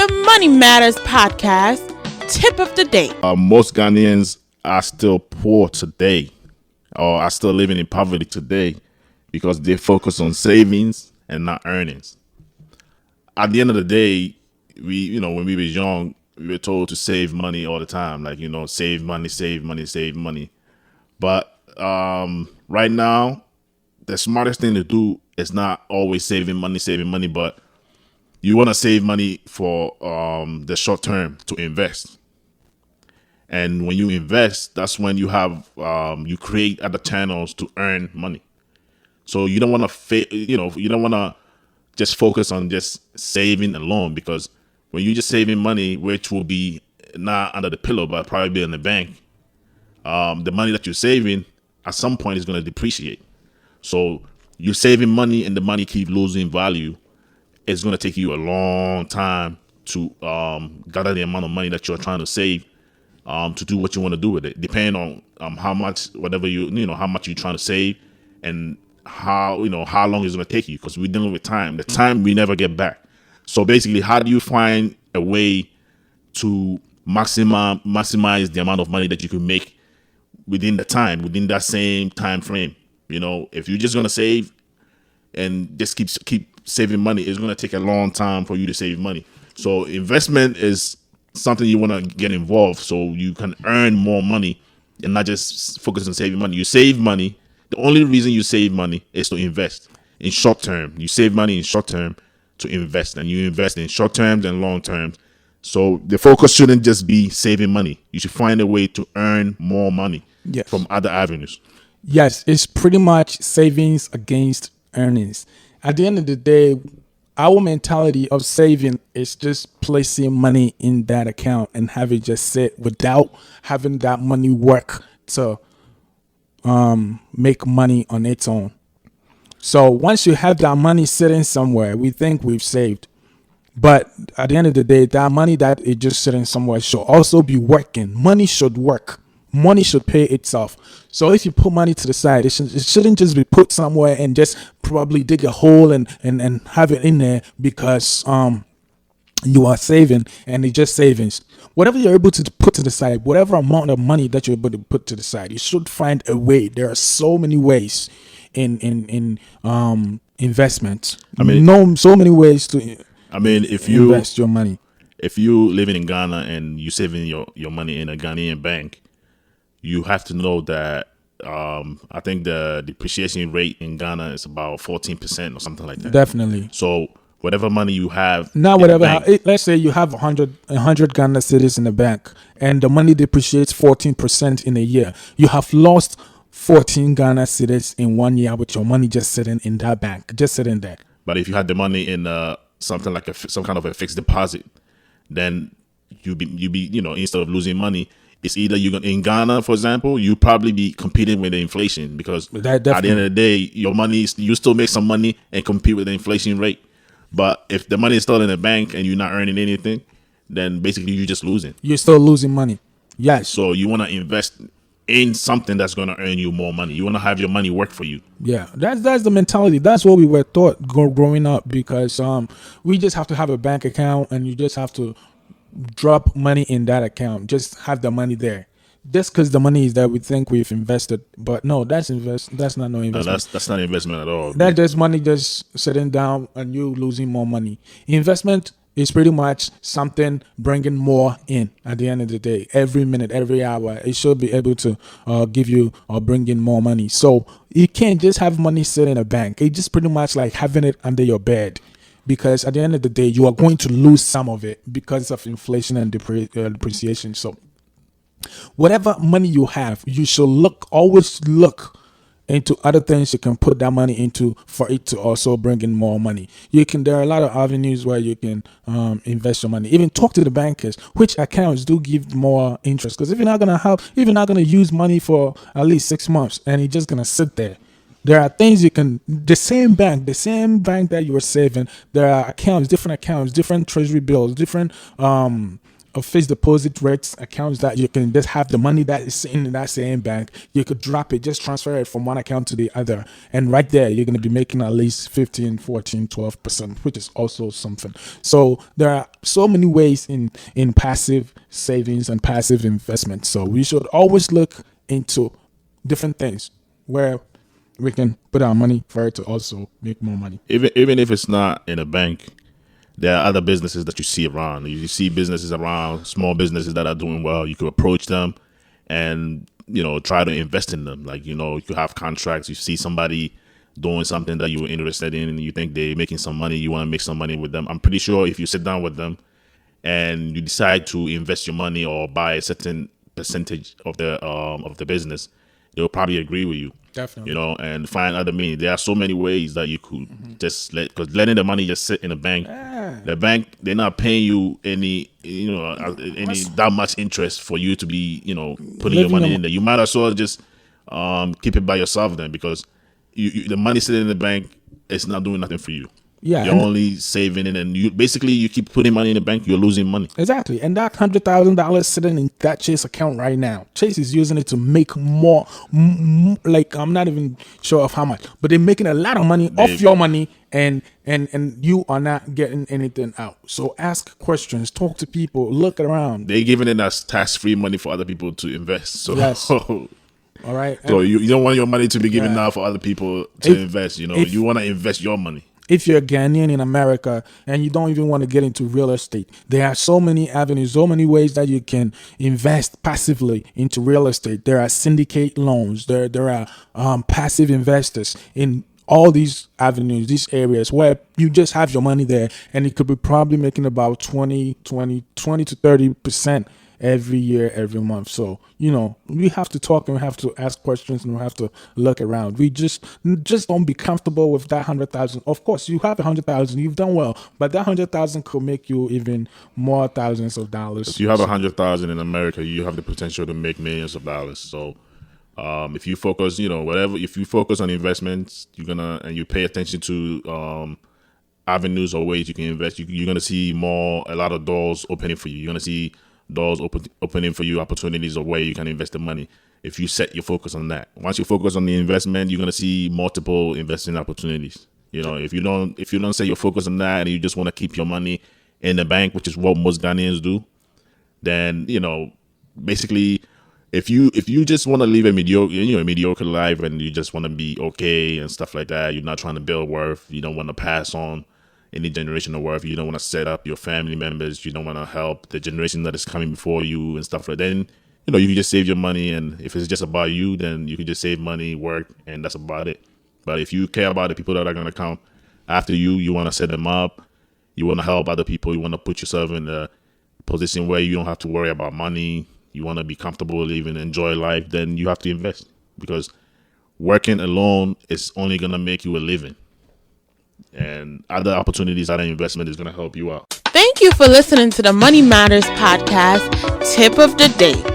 The Money Matters Podcast Tip of the Day. Most Ghanaians are still poor today, or are still living in poverty today, because they focus on savings and not earnings. At the end of the day, when we were young, we were told to save money all the time, like, save money, save money, save money. But right now, the smartest thing to do is not always saving money, but you want to save money for the short term to invest. And when you invest, that's when you have you create other channels to earn money. So you don't want to you don't want to just focus on just saving alone, because when you're just saving money, which will be not under the pillow but probably be in the bank, the money that you're saving at some point is going to depreciate. So you're saving money and the money keep losing value. It's going to take you a long time to gather the amount of money that you're trying to save to do what you want to do with it. Depending on how much, whatever how much you're trying to save, and how long it's going to take you, because we're dealing with time. The time we never get back. So basically, how do you find a way to maximize the amount of money that you can make within within that same time frame? If you're just going to save and just keep saving money, it's going to take a long time for you to save money. So investment is something you want to get involved so you can earn more money and not just focus on saving money. You save money. The only reason you save money is to invest in short term. You save money in short term to invest, and you invest in short terms and long terms. So the focus shouldn't just be saving money. You should find a way to earn more money from other avenues. Yes, it's pretty much savings against earnings. At the end of the day, our mentality of saving is just placing money in that account and have it just sit without having that money work to make money on its own. So once you have that money sitting somewhere, we think we've saved. But at the end of the day, that money that is just sitting somewhere should also be working. Money should work. Money should pay itself. So if you put money to the side, it shouldn't just be put somewhere and just probably dig a hole and have it in there because you are saving and it's just savings. Whatever you're able to put to the side, whatever amount of money that you're able to put to the side, you should find a way. There are so many ways in investment. So many ways to if you invest your money. If you living in Ghana and you saving your money in a Ghanaian bank, you have to know that I think the depreciation rate in Ghana is about 14% or something like that. Definitely. So whatever money you have, let's say you have 100 Ghana cedis in the bank, and the money depreciates 14% in a year. You have lost 14 Ghana cedis in 1 year with your money just sitting in that bank, just sitting there. But if you had the money in something like some kind of a fixed deposit, then you be instead of losing money, it's either in Ghana, for example, you probably be competing with the inflation, because at the end of the day, your money, you still make some money and compete with the inflation rate. But if the money is still in the bank and you're not earning anything, then basically you're just losing. You're still losing money. Yes. So you want to invest in something that's going to earn you more money. You want to have your money work for you. Yeah, that's the mentality. That's what we were taught growing up, because we just have to have a bank account and you just have to drop money in that account. Just have the money there. Just because the money is there, we think we've invested, but no, that's not no investment. No, that's not investment at all. That's just money just sitting down and you losing more money. Investment is pretty much something bringing more in at the end of the day. Every minute, every hour, it should be able to give you or bring in more money. So you can't just have money sitting in a bank. It's just pretty much like having it under your bed. Because at the end of the day, you are going to lose some of it because of inflation and depreciation. So whatever money you have, you should always look into other things you can put that money into for it to also bring in more money. There are a lot of avenues where you can invest your money. Even talk to the bankers, which accounts do give more interest. Because if you're not gonna use money for at least 6 months and you're just gonna sit there, there are things the same bank that you were saving, there are different accounts, different treasury bills, different fixed deposit rates accounts that you can just have the money that is in that same bank. You could drop it, just transfer it from one account to the other. And right there, you're going to be making at least 15, 14, 12%, which is also something. So there are so many ways in passive savings and passive investment. So we should always look into different things where we can put our money for it to also make more money. Even if it's not in a bank, there are other businesses that you see around. You see businesses around, small businesses that are doing well. You could approach them and, try to invest in them. Like, you have contracts. You see somebody doing something that you were interested in and you think they're making some money. You want to make some money with them. I'm pretty sure if you sit down with them and you decide to invest your money or buy a certain percentage of the business, they'll probably agree with you. Definitely. And find other means. There are so many ways that you could just because letting the money just sit in the bank, the bank, they're not paying you any that much interest for you to be, putting your money in there. You might as well just keep it by yourself then, because the money sitting in the bank, it's not doing nothing for you. Yeah, you're only saving it, and you keep putting money in the bank, you're losing money. Exactly. And that $100,000 sitting in that Chase account right now, Chase is using it to make more, like I'm not even sure of how much, but they're making a lot of money off your money, and you are not getting anything out. So ask questions, talk to people, look around. They're giving it as tax-free money for other people to invest. So yes. All right. So you don't want your money to be given out for other people to invest. You want to invest your money. If you're a Ghanaian in America and you don't even want to get into real estate, there are so many avenues, so many ways that you can invest passively into real estate. There are syndicate loans. There are passive investors in all these avenues, these areas where you just have your money there, and it could be probably making about 20 to 30% every year, every month. So, we have to talk and we have to ask questions and we have to look around. We just don't be comfortable with that 100,000. Of course, you have 100,000, you've done well, but that 100,000 could make you even more thousands of dollars. If you have 100,000 in America, you have the potential to make millions of dollars. So, if you focus, if you focus on investments, and you pay attention to avenues or ways you can invest, you're gonna see a lot of doors opening for you. You're gonna see doors opening for you, opportunities of where you can invest the money if you set your focus on that. Once you focus on the investment, you're going to see multiple investing opportunities. If you don't set your focus on that and you just want to keep your money in the bank, which is what most Ghanaians do, then basically if you just want to live a mediocre life and you just want to be okay and stuff like that, you're not trying to build worth, you don't want to pass on any generational worth, you don't want to set up your family members, you don't want to help the generation that is coming before you and stuff like that, then you can just save your money. And if it's just about you, then you can just save money, work, and that's about it. But if you care about the people that are going to come after you, you want to set them up, you want to help other people, you want to put yourself in a position where you don't have to worry about money, you want to be comfortable living, enjoy life, then you have to invest, because working alone is only going to make you a living. And other opportunities, other investment is going to help you out. Thank you for listening to the Money Matters Podcast Tip of the Day.